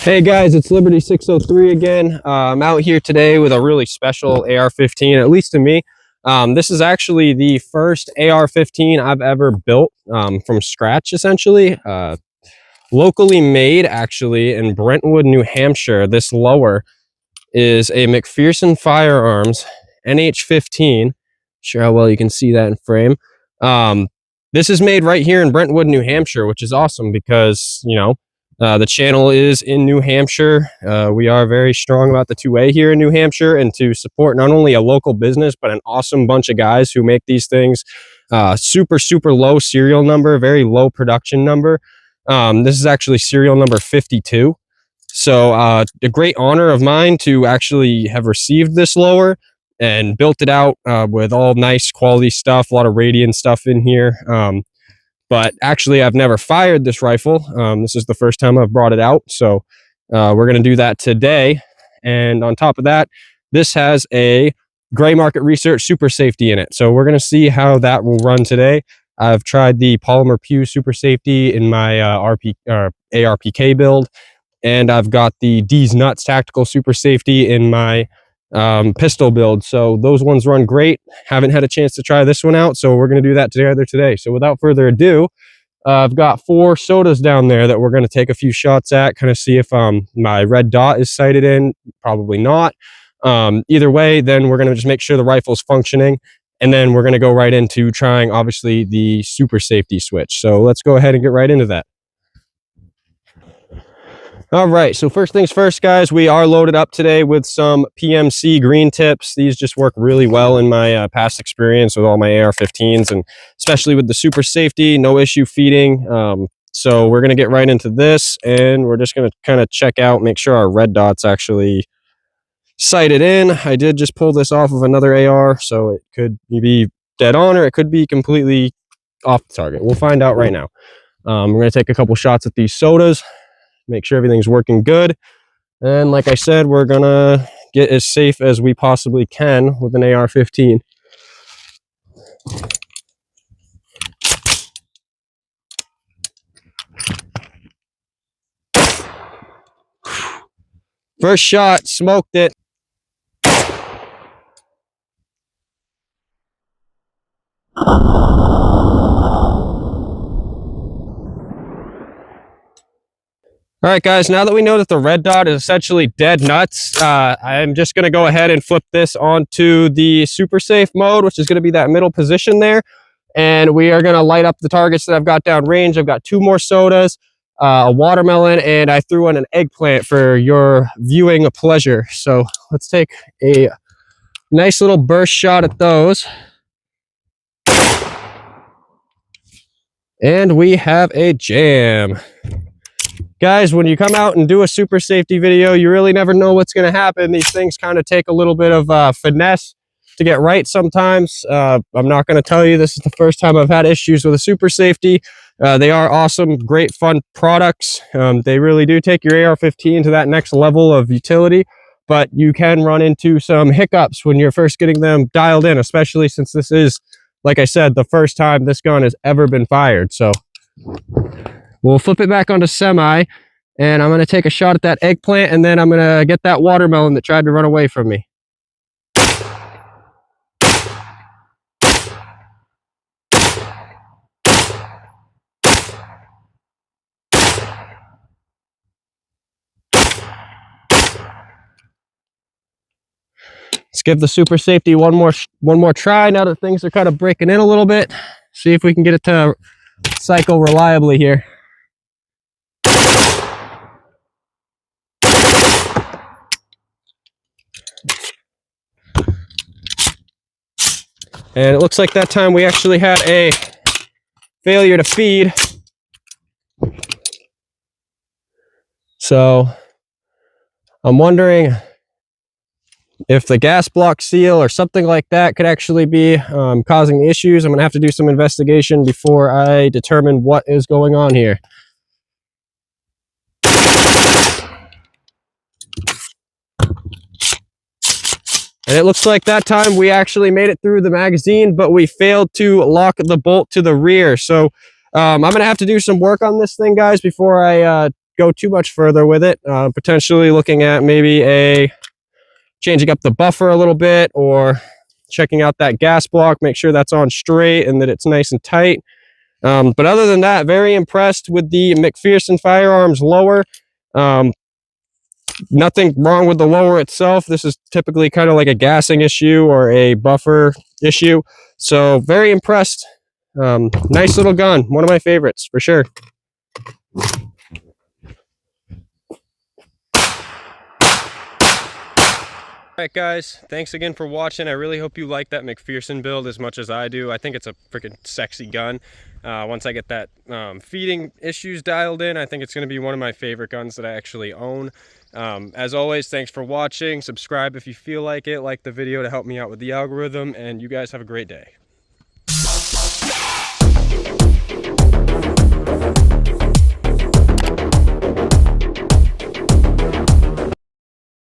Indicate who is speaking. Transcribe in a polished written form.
Speaker 1: Hey guys, it's Liberty 603 again. I'm out here today with a really special AR-15, at least to me. This is actually the first AR-15 I've ever built from scratch, essentially. Locally made, actually, in Brentwood, New Hampshire. This lower is a MacPherson Firearms NH-15. Sure how well you can see that in frame. This is made right here in Brentwood, New Hampshire, which is awesome because, you know, the channel is in New Hampshire. We are very strong about the 2A here in New Hampshire, and to support not only a local business, but an awesome bunch of guys who make these things. Super low serial number, very low production number. This is actually serial number 52. So a great honor of mine to actually have received this lower and built it out with all nice quality stuff, a lot of Radian stuff in here. But actually, I've never fired this rifle. This is the first time I've brought it out. So we're going to do that today. And on top of that, this has a Gray Market Research Super Safety in it. So we're going to see how that will run today. I've tried the Polymer Pew Super Safety in my ARPK build. And I've got the D's Nuts Tactical Super Safety in my pistol build. So those ones run great. Haven't had a chance to try this one out, so we're going to do that today. So without further ado, I've got 4 sodas down there that we're going to take a few shots at, kind of see if my red dot is sighted in. Probably not. Either way, then we're going to just make sure the rifle's functioning, and then we're going to go right into trying, obviously, the Super Safety switch. So let's go ahead and get right into that. All right, so first things first, guys, we are loaded up today with some PMC green tips. These just work really well in my past experience with all my AR-15s, and especially with the Super Safety, no issue feeding. So we're going to get right into this, and we're just going to kind of check out, make sure our red dot's actually sighted in. I did just pull this off of another AR, so it could be dead on, or it could be completely off the target. We'll find out right now. We're going to take a couple shots at these sodas, make sure everything's working good. And like I said, we're gonna get as safe as we possibly can with an AR-15. First shot, smoked it. All right, guys, now that we know that the red dot is essentially dead nuts, I'm just going to go ahead and flip this onto the super safe mode, which is going to be that middle position there. And we are going to light up the targets that I've got down range. I've got 2 more sodas, a watermelon, and I threw in an eggplant for your viewing pleasure. So let's take a nice little burst shot at those. And we have a jam. Guys, when you come out and do a super safety video, you really never know what's going to happen. These things kind of take a little bit of finesse to get right sometimes. I'm not going to tell you this is the first time I've had issues with a super safety. They are awesome, great, fun products. They really do take your AR-15 to that next level of utility, but you can run into some hiccups when you're first getting them dialed in, especially since this is, like I said, the first time this gun has ever been fired. So we'll flip it back onto semi, and I'm going to take a shot at that eggplant, and then I'm going to get that watermelon that tried to run away from me. Let's give the super safety one more try now that things are kind of breaking in a little bit. See if we can get it to cycle reliably here. And it looks like that time we actually had a failure to feed. So I'm wondering if the gas block seal or something like that could actually be causing the issues. I'm going to have to do some investigation before I determine what is going on here. And it looks like that time we actually made it through the magazine, but we failed to lock the bolt to the rear. So I'm going to have to do some work on this thing, guys, before I go too much further with it. Potentially looking at maybe changing up the buffer a little bit, or checking out that gas block, make sure that's on straight and that it's nice and tight. But other than that, very impressed with the MacPherson Firearms lower. Nothing wrong with the lower itself. This is typically kind of like a gassing issue or a buffer issue. So very impressed. Nice little gun. One of my favorites for sure. Alright guys, thanks again for watching. I really hope you like that MacPherson build as much as I do. I think it's a freaking sexy gun. Once I get that feeding issues dialed in, I think it's going to be one of my favorite guns that I actually own. As always, thanks for watching. Subscribe if you feel like it. Like the video to help me out with the algorithm, and you guys have a great day.